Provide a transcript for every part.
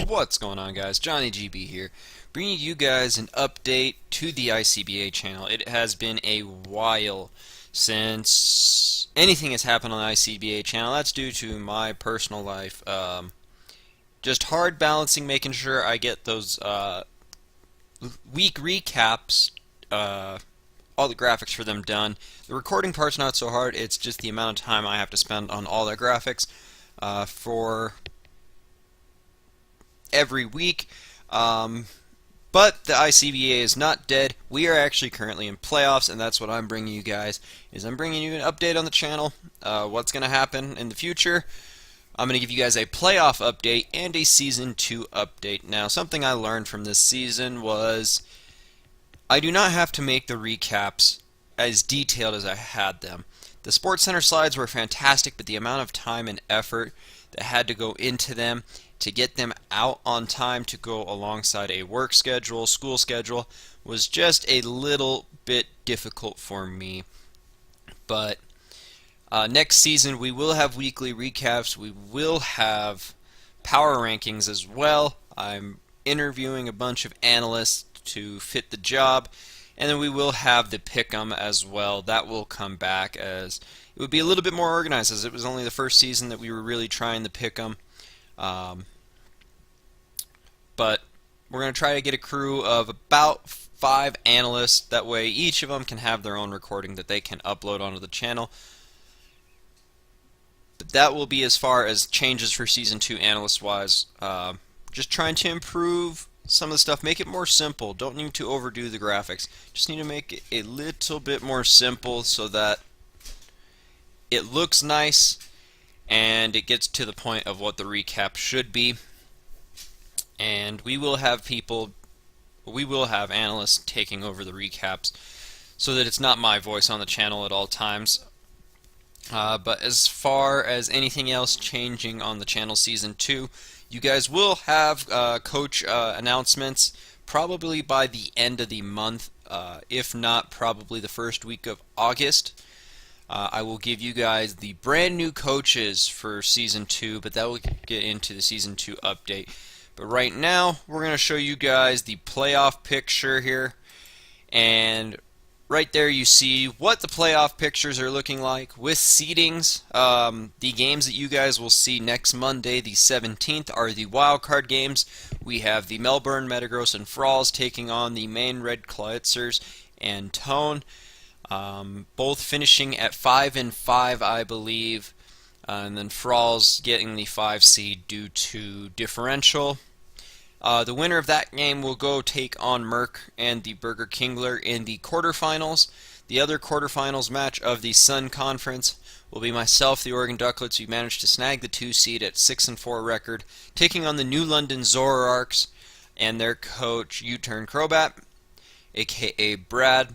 What's going on, guys? Johnny GB here, bringing you guys an update to the ICBA channel. It has been a while since anything has happened on the ICBA channel. That's due to my personal life. Just hard balancing, making sure I get those week recaps, all the graphics for them done. The recording part's not so hard. It's just the amount of time I have to spend on all the graphics for every week. But the ICBA is not dead. We are actually currently in playoffs, and that's what I'm bringing you guys. I'm bringing you an update on the channel, what's going to happen in the future. I'm going to give you guys a playoff update and a Season 2 update. Now, something I learned from this season was I do not have to make the recaps as detailed as I had them. The SportsCenter slides were fantastic, but the amount of time and effort that had to go into them to get them out on time to go alongside a work schedule, school schedule, was just a little bit difficult for me. But next season we will have weekly recaps. We will have power rankings as well. I'm interviewing a bunch of analysts to fit the job. And then we will have the pick'em as well. That will come back, as it would be a little bit more organized, as it was only the first season that we were really trying the pick'em. But we're going to try to get a crew of about 5 analysts. That way each of them can have their own recording that they can upload onto the channel. But that will be as far as changes for Season 2 analyst-wise. Just trying to improve some of the stuff, make it more simple. Don't need to overdo the graphics. Just need to make it a little bit more simple so that it looks nice and it gets to the point of what the recap should be. And we will have analysts taking over the recaps so that it's not my voice on the channel at all times. But as far as anything else changing on the channel Season 2, you guys will have coach announcements probably by the end of the month, if not probably the first week of August. I will give you guys the brand new coaches for Season 2, but that will get into the Season 2 update. But right now, we're going to show you guys the playoff picture here. And right there you see what the playoff pictures are looking like with seedings. The games that you guys will see next Monday, the 17th, are the wild card games. We have the Melbourne Metagross and Frals taking on the Maine Red Clawhitzers and Tone. Both finishing at 5-5, I believe. And then Frals getting the 5 seed due to differential. The winner of that game will go take on Merck and the Burger Kingler in the quarterfinals. The other quarterfinals match of the Sun Conference will be myself, the Oregon Ducklets, who managed to snag the 2 seed at 6-4 record, taking on the New London Zoroarks and their coach U-Turn Crobat, aka Brad.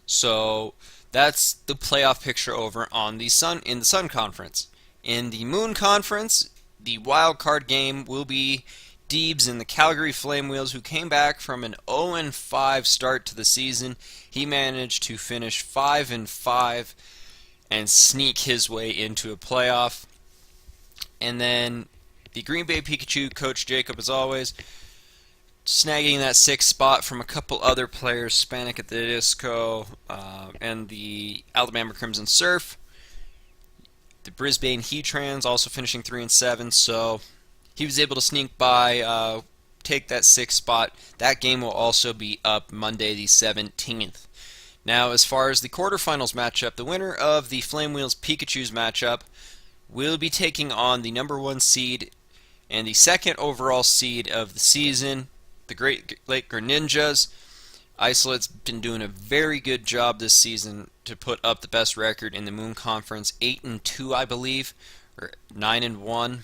So that's the playoff picture over on the Sun in the Sun Conference. In the Moon Conference, the wild card game will be Deebs and the Calgary Flame Wheels, who came back from an 0-5 start to the season. He managed to finish 5-5 and sneak his way into a playoff. And then the Green Bay Pikachu, Coach Jacob, as always, snagging that 6th spot from a couple other players, Spanik at the Disco, and the Alabama Crimson Surf. The Brisbane Heatrans also finishing 3-7, so he was able to sneak by, take that 6th spot. That game will also be up Monday the 17th. Now, as far as the quarterfinals matchup, the winner of the Flame Wheels Pikachu's matchup will be taking on the number 1 seed and the 2nd overall seed of the season, the Great Lake Greninjas. Isolate's been doing a very good job this season to put up the best record in the Moon Conference, 8-2, I believe, or 9-1.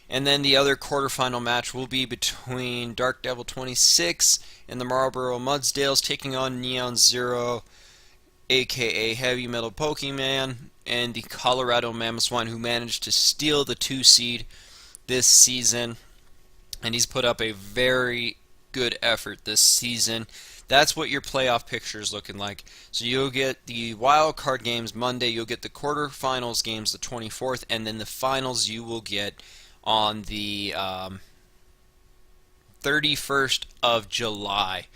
And then the other quarterfinal match will be between Dark Devil 26 and the Marlboro Mudsdales, taking on Neon Zero, aka Heavy Metal Pokemon, and the Colorado Mamoswine, who managed to steal the 2 seed this season. And he's put up a very good effort this season. That's what your playoff picture is looking like. So you'll get the wild card games Monday, you'll get the quarterfinals games the 24th, and then the finals you will get on the 31st of July.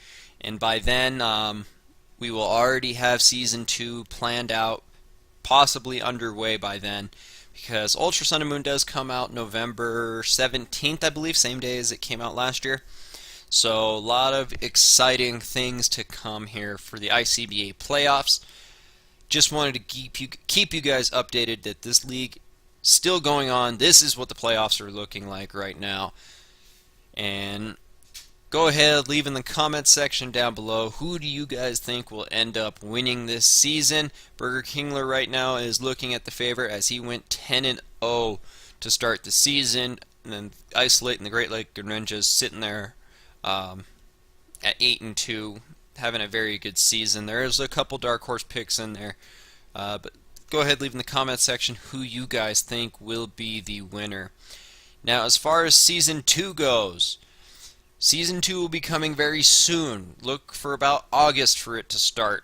And by then, we will already have Season 2 planned out, possibly underway by then, because Ultra Sun and Moon does come out November 17th, I believe, same day as it came out last year. So a lot of exciting things to come here for the ICBA playoffs. Just wanted to keep you guys updated that this league still going on. This is what the playoffs are looking like right now. And go ahead, leave in the comments section down below, who do you guys think will end up winning this season? Burger Kingler right now is looking at the favorite as he went 10-0 to start the season, and then Isolate and the Great Lake Ninjas sitting there at 8-2, having a very good season. There's a couple dark horse picks in there, but go ahead, leave in the comments section who you guys think will be the winner. Now, as far as Season 2 goes, Season 2 will be coming very soon. Look for about August for it to start.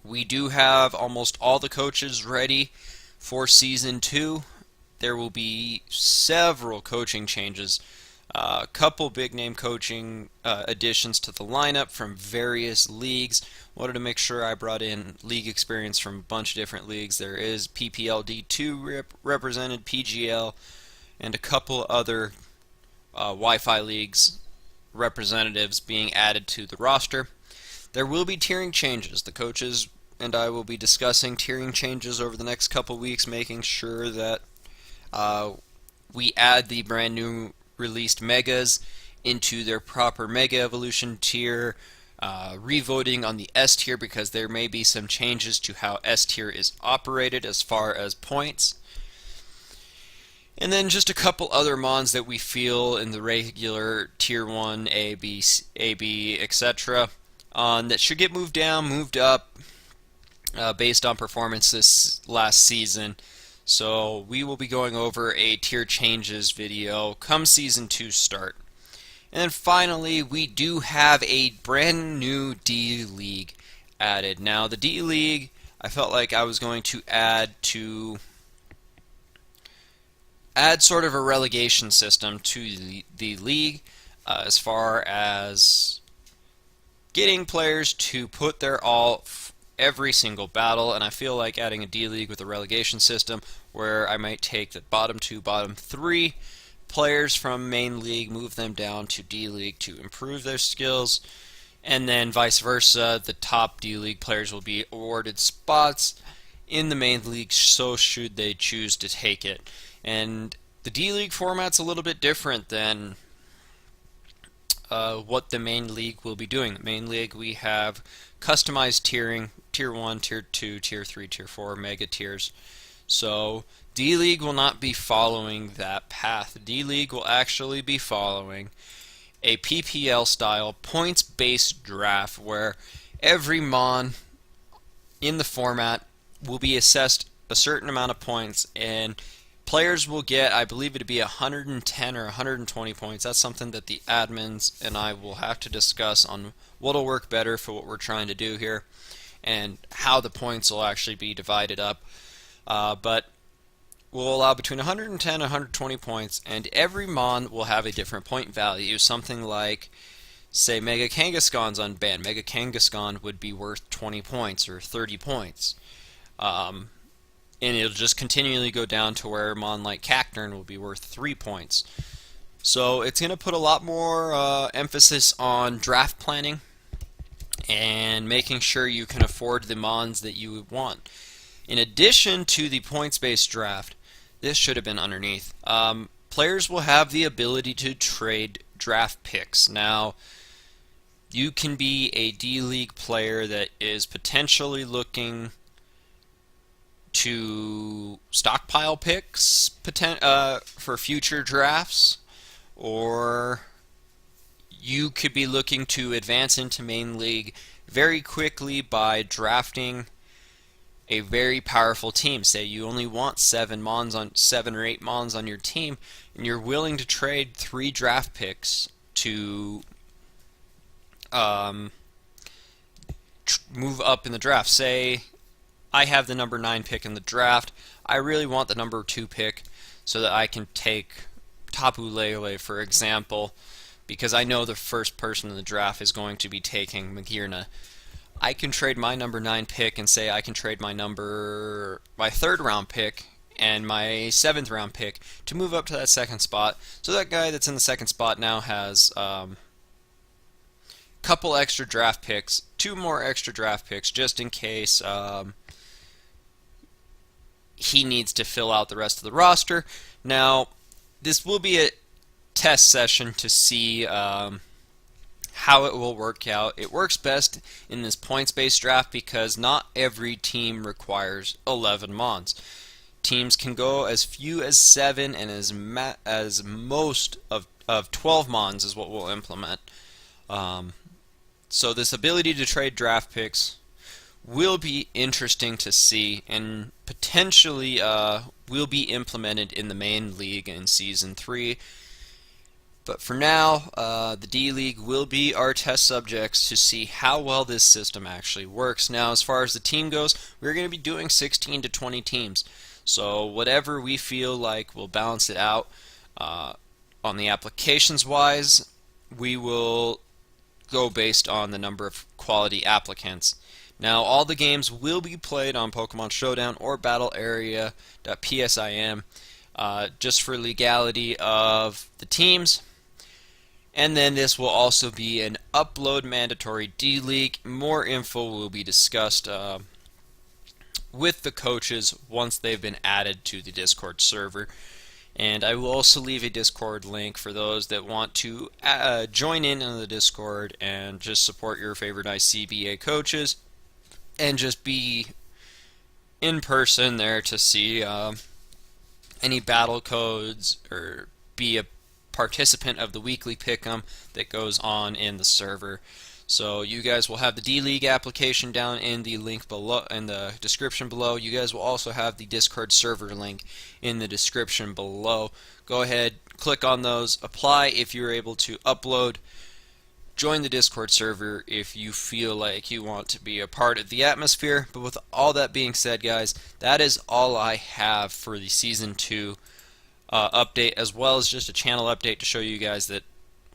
We do have almost all the coaches ready for Season 2. There will be several coaching changes. A couple big name coaching additions to the lineup from various leagues. Wanted to make sure I brought in league experience from a bunch of different leagues. There is PPL D2 represented, PGL, and a couple other Wi-Fi leagues representatives being added to the roster. There will be tiering changes. The coaches and I will be discussing tiering changes over the next couple weeks, making sure that we add the brand new released megas into their proper mega evolution tier, revoting on the S tier because there may be some changes to how S tier is operated as far as points. And then just a couple other mons that we feel in the regular tier 1, A, B, etc. That should get moved down, moved up based on performance this last season. So we will be going over a tier changes video come Season 2 start. And then finally, we do have a brand new D-League added. Now, the D-League, I felt like I was going to add sort of a relegation system to the league as far as getting players to put their all every single battle, and I feel like adding a D-League with a relegation system where I might take the bottom 2, bottom 3 players from main league, move them down to D-League to improve their skills, and then vice versa, the top D-League players will be awarded spots in the main league, so should they choose to take it. And the D-League format's a little bit different than what the main league will be doing. The main league, we have customized tiering, tier 1, tier 2, tier 3, tier 4, mega tiers. So D-League will not be following that path. D-League will actually be following a PPL style points-based draft where every mon in the format will be assessed a certain amount of points, and players will get, I believe it'd be 110 or 120 points. That's something that the admins and I will have to discuss on what'll work better for what we're trying to do here and how the points will actually be divided up. But we'll allow between 110 and 120 points, and every mon will have a different point value. Something like, say, Mega Kangaskhan's unbanned. Mega Kangaskhan would be worth 20 points or 30 points. And it'll just continually go down to where a mon like Cacturn will be worth 3 points. So it's going to put a lot more emphasis on draft planning and making sure you can afford the mons that you would want. In addition to the points-based draft, this should have been underneath, players will have the ability to trade draft picks. Now, you can be a D-League player that is potentially looking to stockpile picks for future drafts, or you could be looking to advance into main league very quickly by drafting a very powerful team. Say you only want 7 or 8 mons on your team, and you're willing to trade 3 draft picks to move up in the draft. Say I have the number 9 pick in the draft. I really want the number 2 pick, so that I can take Tapu Lele, for example, because I know the first person in the draft is going to be taking Magirna. I can trade my number 9 pick and say I can trade my 3rd round pick and my 7th round pick to move up to that second spot. So that guy that's in the second spot now has couple extra draft picks, 2 more extra draft picks, just in case he needs to fill out the rest of the roster. Now, this will be a test session to see how it will work out. It works best in this points-based draft because not every team requires 11 mons. Teams can go as few as 7 and as most of 12 mons is what we'll implement. So this ability to trade draft picks will be interesting to see and potentially will be implemented in the main league in Season 3. But for now, the D-League will be our test subjects to see how well this system actually works. Now, as far as the team goes, we're going to be doing 16 to 20 teams. So whatever we feel like will balance it out. On the applications-wise, we will go based on the number of quality applicants. Now, all the games will be played on Pokemon Showdown or battlearea.psim just for legality of the teams. And then this will also be an upload mandatory D-League. More info will be discussed with the coaches once they've been added to the Discord server. And I will also leave a Discord link for those that want to join in on the Discord and just support your favorite ICBA coaches and just be in person there to see any battle codes or be a participant of the weekly pick'em that goes on in the server. So you guys will have the D-League application down in the link below, in the description below. You guys will also have the Discord server link in the description below. Go ahead, click on those, apply if you're able to upload, join the Discord server if you feel like you want to be a part of the atmosphere. But with all that being said, guys, that is all I have for the Season 2 update, as well as just a channel update to show you guys that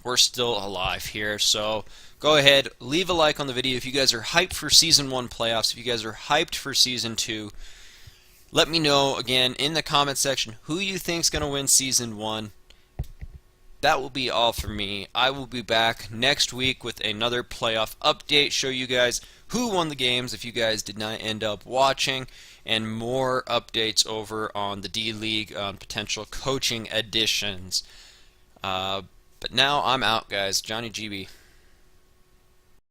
we're still alive here. So go ahead, leave a like on the video if you guys are hyped for Season 1 playoffs, if you guys are hyped for Season 2. Let me know, again, in the comment section who you think's going to win Season 1. That will be all for me. I will be back next week with another playoff update, show you guys who won the games if you guys did not end up watching, and more updates over on the D-League on potential coaching additions. But now I'm out, guys. Johnny GB.